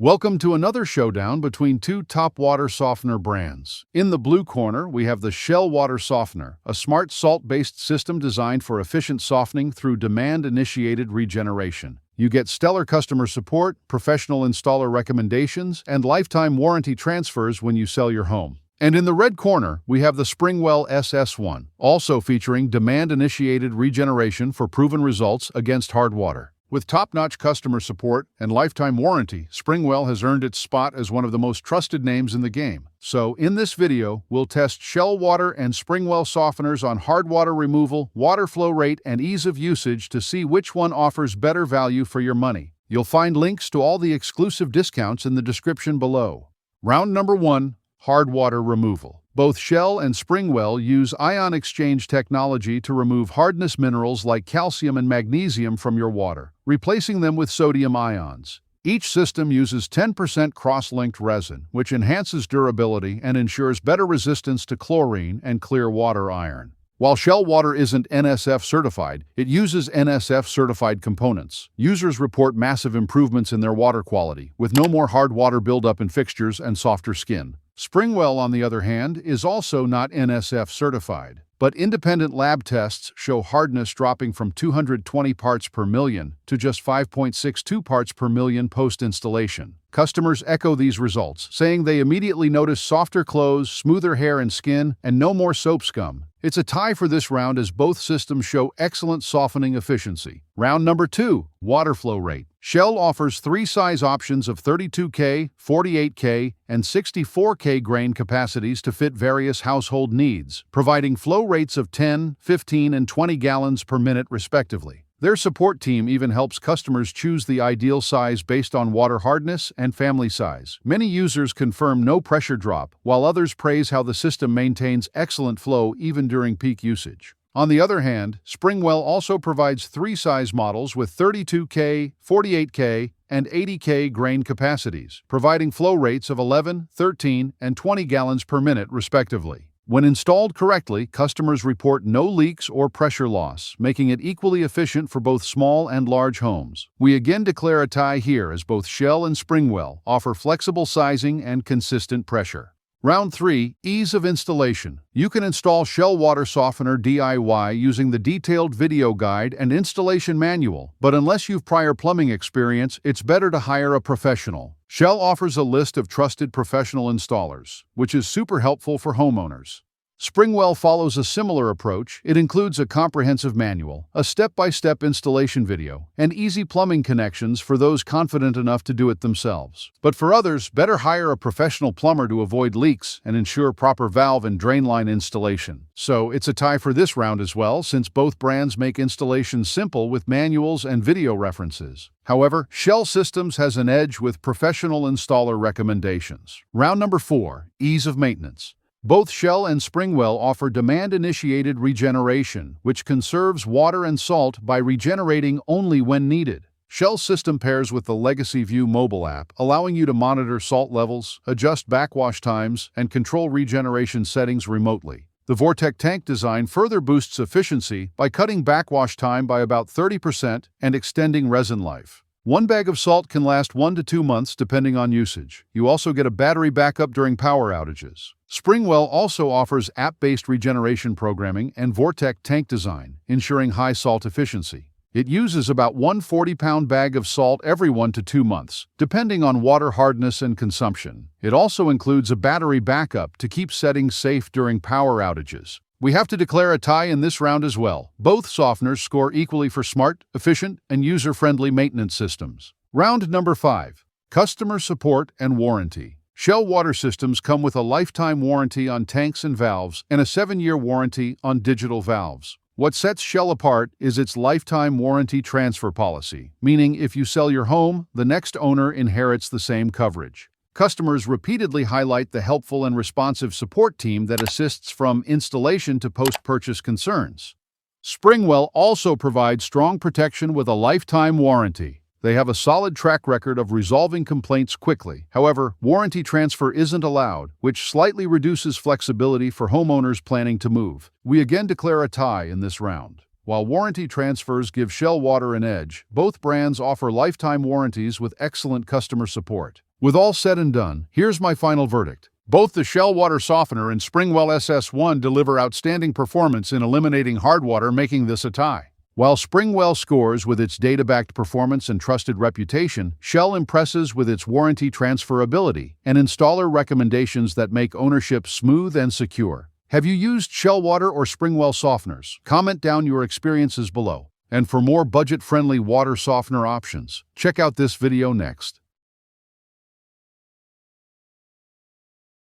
Welcome to another showdown between two top water softener brands. In the blue corner, we have the Shell Water Softener, a smart salt-based system designed for efficient softening through demand-initiated regeneration. You get stellar customer support, professional installer recommendations, and lifetime warranty transfers when you sell your home. And in the red corner, we have the SpringWell SS1, also featuring demand-initiated regeneration for proven results against hard water. With top-notch customer support and lifetime warranty, SpringWell has earned its spot as one of the most trusted names in the game. So, in this video, we'll test Shell Water and SpringWell softeners on hard water removal, water flow rate, and ease of usage to see which one offers better value for your money. You'll find links to all the exclusive discounts in the description below. Round number 1. Hard water removal. Both Shell and SpringWell use ion exchange technology to remove hardness minerals like calcium and magnesium from your water, replacing them with sodium ions. Each system uses 10% cross-linked resin, which enhances durability and ensures better resistance to chlorine and clear water iron. While Shell Water isn't NSF certified, it uses NSF certified components. Users report massive improvements in their water quality, with no more hard water buildup in fixtures and softer skin. SpringWell, on the other hand, is also not NSF certified, but independent lab tests show hardness dropping from 220 parts per million to just 5.62 parts per million post-installation. Customers echo these results, saying they immediately notice softer clothes, smoother hair and skin, and no more soap scum. It's a tie for this round as both systems show excellent softening efficiency. Round number 2. Water flow rate. Shell offers 3 size options of 32K, 48K, and 64K grain capacities to fit various household needs, providing flow rates of 10, 15, and 20 gallons per minute respectively. Their support team even helps customers choose the ideal size based on water hardness and family size. Many users confirm no pressure drop, while others praise how the system maintains excellent flow even during peak usage. On the other hand, SpringWell also provides 3 size models with 32K, 48K, and 80K grain capacities, providing flow rates of 11, 13, and 20 gallons per minute respectively. When installed correctly, customers report no leaks or pressure loss, making it equally efficient for both small and large homes. We again declare a tie here as both Shell and SpringWell offer flexible sizing and consistent pressure. Round 3. Ease of installation. You can install Shell Water Softener DIY using the detailed video guide and installation manual, but unless you've prior plumbing experience, it's better to hire a professional. Shell offers a list of trusted professional installers, which is super helpful for homeowners. SpringWell follows a similar approach. It includes a comprehensive manual, a step-by-step installation video, and easy plumbing connections for those confident enough to do it themselves. But for others, better hire a professional plumber to avoid leaks and ensure proper valve and drain line installation. So it's a tie for this round as well, since both brands make installation simple with manuals and video references. However, Shell Systems has an edge with professional installer recommendations. Round number 4. Ease of maintenance. Both Shell and SpringWell offer demand-initiated regeneration, which conserves water and salt by regenerating only when needed. Shell's system pairs with the Legacy View mobile app, allowing you to monitor salt levels, adjust backwash times, and control regeneration settings remotely. The Vortec tank design further boosts efficiency by cutting backwash time by about 30% and extending resin life. One bag of salt can last 1 to 2 months depending on usage. You also get a battery backup during power outages. SpringWell also offers app-based regeneration programming and Vortec tank design, ensuring high salt efficiency. It uses about 1 40-pound bag of salt every 1 to 2 months, depending on water hardness and consumption. It also includes a battery backup to keep settings safe during power outages. We have to declare a tie in this round as well. Both softeners score equally for smart, efficient, and user-friendly maintenance systems. Round number 5. Customer support and warranty. Shell Water Systems come with a lifetime warranty on tanks and valves and a 7-year warranty on digital valves. What sets Shell apart is its lifetime warranty transfer policy, meaning if you sell your home, the next owner inherits the same coverage. Customers repeatedly highlight the helpful and responsive support team that assists from installation to post-purchase concerns. SpringWell also provides strong protection with a lifetime warranty. They have a solid track record of resolving complaints quickly. However, warranty transfer isn't allowed, which slightly reduces flexibility for homeowners planning to move. We again declare a tie in this round. While warranty transfers give Shell Water an edge, both brands offer lifetime warranties with excellent customer support. With all said and done, here's my final verdict. Both the Shell Water Softener and SpringWell SS1 deliver outstanding performance in eliminating hard water, making this a tie. While SpringWell scores with its data-backed performance and trusted reputation, Shell impresses with its warranty transferability and installer recommendations that make ownership smooth and secure. Have you used Shell Water or SpringWell softeners? Comment down your experiences below. And for more budget-friendly water softener options, check out this video next.